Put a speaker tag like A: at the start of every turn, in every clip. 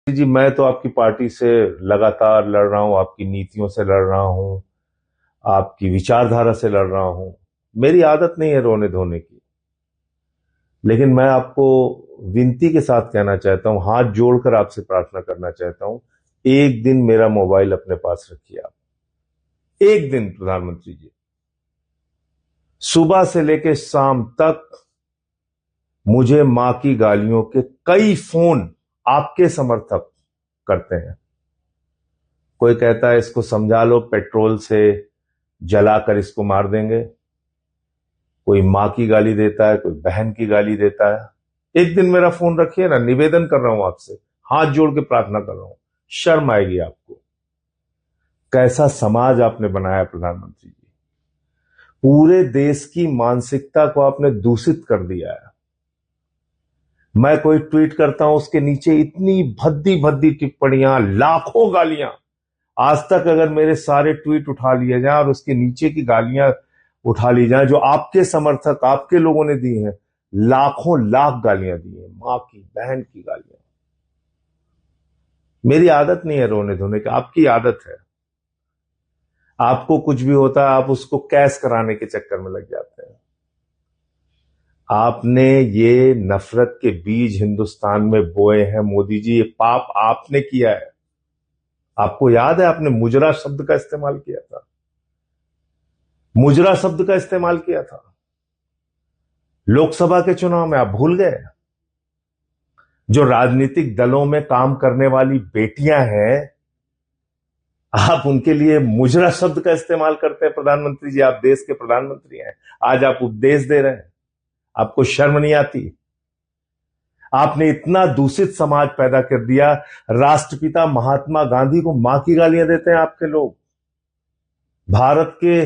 A: जी, मैं तो आपकी पार्टी से लगातार लड़ रहा हूं, आपकी नीतियों से लड़ रहा हूं, आपकी विचारधारा से लड़ रहा हूं। मेरी आदत नहीं है रोने धोने की, लेकिन मैं आपको विनती के साथ कहना चाहता हूं, हाथ जोड़कर आपसे प्रार्थना करना चाहता हूं, एक दिन मेरा मोबाइल अपने पास रखिए आप। एक दिन प्रधानमंत्री जी, सुबह से लेकर शाम तक मुझे मां की गालियों के कई फोन आपके समर्थक करते हैं। कोई कहता है इसको समझा लो, पेट्रोल से जलाकर इसको मार देंगे। कोई मां की गाली देता है, कोई बहन की गाली देता है। एक दिन मेरा फोन रखिए ना, निवेदन कर रहा हूं आपसे, हाथ जोड़ के प्रार्थना कर रहा हूं। शर्म आएगी आपको। कैसा समाज आपने बनाया प्रधानमंत्री जी। पूरे देश की मानसिकता को आपने दूषित कर दिया है। मैं कोई ट्वीट करता हूं, उसके नीचे इतनी भद्दी भद्दी टिप्पणियां, लाखों गालियां। आज तक अगर मेरे सारे ट्वीट उठा लिए जाएं और उसके नीचे की गालियां उठा ली जाएं जो आपके समर्थक, आपके लोगों ने दी हैं, लाखों लाख गालियां दी हैं, मां की, बहन की गालियां। मेरी आदत नहीं है रोने धोने की, आपकी आदत है। आपको कुछ भी होता है आप उसको कैश कराने के चक्कर में लग जाते हैं। आपने ये नफरत के बीज हिंदुस्तान में बोए हैं मोदी जी, ये पाप आपने किया है। आपको याद है आपने मुजरा शब्द का इस्तेमाल किया था, मुजरा शब्द का इस्तेमाल किया था लोकसभा के चुनाव में। आप भूल गए? जो राजनीतिक दलों में काम करने वाली बेटियां हैं, आप उनके लिए मुजरा शब्द का इस्तेमाल करते हैं। प्रधानमंत्री जी, आप देश के प्रधानमंत्री हैं, आज आप उपदेश दे रहे हैं। आपको शर्म नहीं आती? आपने इतना दूषित समाज पैदा कर दिया। राष्ट्रपिता महात्मा गांधी को मां की गालियां देते हैं आपके लोग। भारत के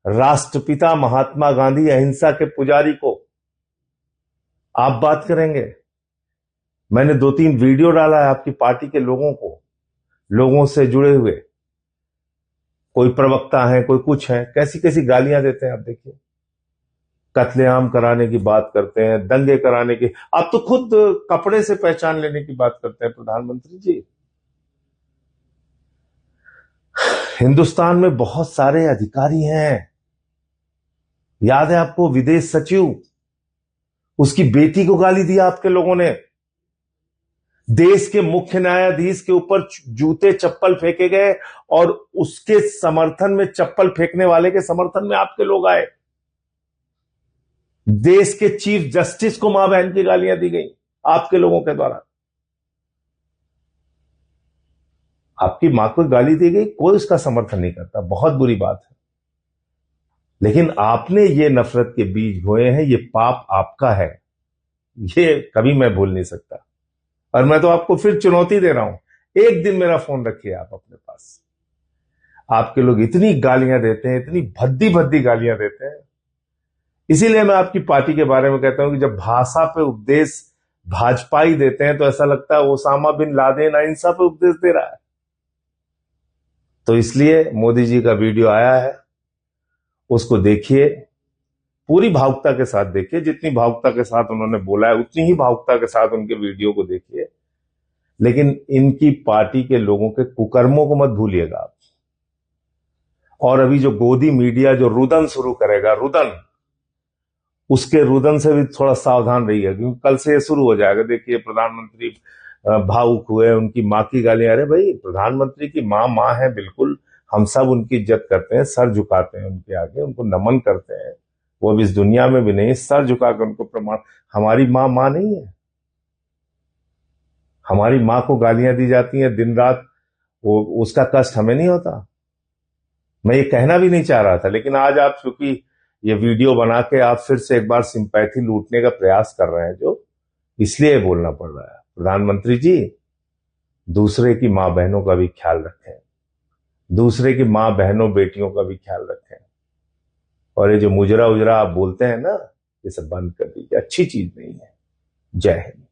A: राष्ट्रपिता महात्मा गांधी, अहिंसा के पुजारी को आप बात करेंगे? मैंने 2-3 वीडियो डाला है आपकी पार्टी के लोगों को, लोगों से जुड़े हुए। कोई प्रवक्ता है, कोई कुछ है, कैसी कैसी गालियां देते हैं आप देखिए। कत्लेआम कराने की बात करते हैं, दंगे कराने की। आप तो खुद कपड़े से पहचान लेने की बात करते हैं प्रधानमंत्री जी। हिंदुस्तान में बहुत सारे अधिकारी हैं। याद है आपको, विदेश सचिव, उसकी बेटी को गाली दिया आपके लोगों ने। देश के मुख्य न्यायाधीश के ऊपर जूते चप्पल फेंके गए और उसके समर्थन में, चप्पल फेंकने वाले के समर्थन में आपके लोग आए। देश के चीफ जस्टिस को मां बहन की गालियां दी गई आपके लोगों के द्वारा। आपकी मां को गाली दी गई, कोई उसका समर्थन नहीं करता, बहुत बुरी बात है। लेकिन आपने ये नफरत के बीज बोए हैं, ये पाप आपका है, ये कभी मैं भूल नहीं सकता। और मैं तो आपको फिर चुनौती दे रहा हूं, एक दिन मेरा फोन रखिए आप अपने पास। आपके लोग इतनी गालियां देते हैं, इतनी भद्दी भद्दी गालियां देते हैं। इसीलिए मैं आपकी पार्टी के बारे में कहता हूं कि जब भाषा पे उपदेश भाजपाई देते हैं तो ऐसा लगता है ओसामा बिन लादेन अहिंसा पे उपदेश दे रहा है। तो इसलिए मोदी जी का वीडियो आया है, उसको देखिए, पूरी भावुकता के साथ देखिए। जितनी भावुकता के साथ उन्होंने बोला है उतनी ही भावुकता के साथ उनके वीडियो को देखिए। लेकिन इनकी पार्टी के लोगों के कुकर्मों को मत भूलिएगा आप। और अभी जो गोदी मीडिया जो रुदन शुरू करेगा, रुदन, उसके रुदन से भी थोड़ा सावधान रहिए, क्योंकि कल से ये शुरू हो जाएगा। देखिए, प्रधानमंत्री भावुक हुए, उनकी मां की गालियां। अरे भाई, प्रधानमंत्री की मां मां है, बिल्कुल, हम सब उनकी इज्जत करते हैं, सर झुकाते हैं उनके आगे, उनको नमन करते हैं। वो अब इस दुनिया में भी नहीं, सर झुकाकर उनको प्रमाण। हमारी मां मां नहीं है? हमारी मां को गालियां दी जाती हैं दिन रात, वो उसका कष्ट हमें नहीं होता? मैं ये कहना भी नहीं चाह रहा था, लेकिन आज आप चूंकि ये वीडियो बना के आप फिर से एक बार सिंपैथी लूटने का प्रयास कर रहे हैं, जो इसलिए बोलना पड़ रहा है। प्रधानमंत्री जी, दूसरे की मां बहनों का भी ख्याल रखें, दूसरे की मां बहनों बेटियों का भी ख्याल रखें। और ये जो मुजरा उजरा आप बोलते हैं ना, ये सब बंद कर दीजिए, अच्छी चीज नहीं है। जय हिंद।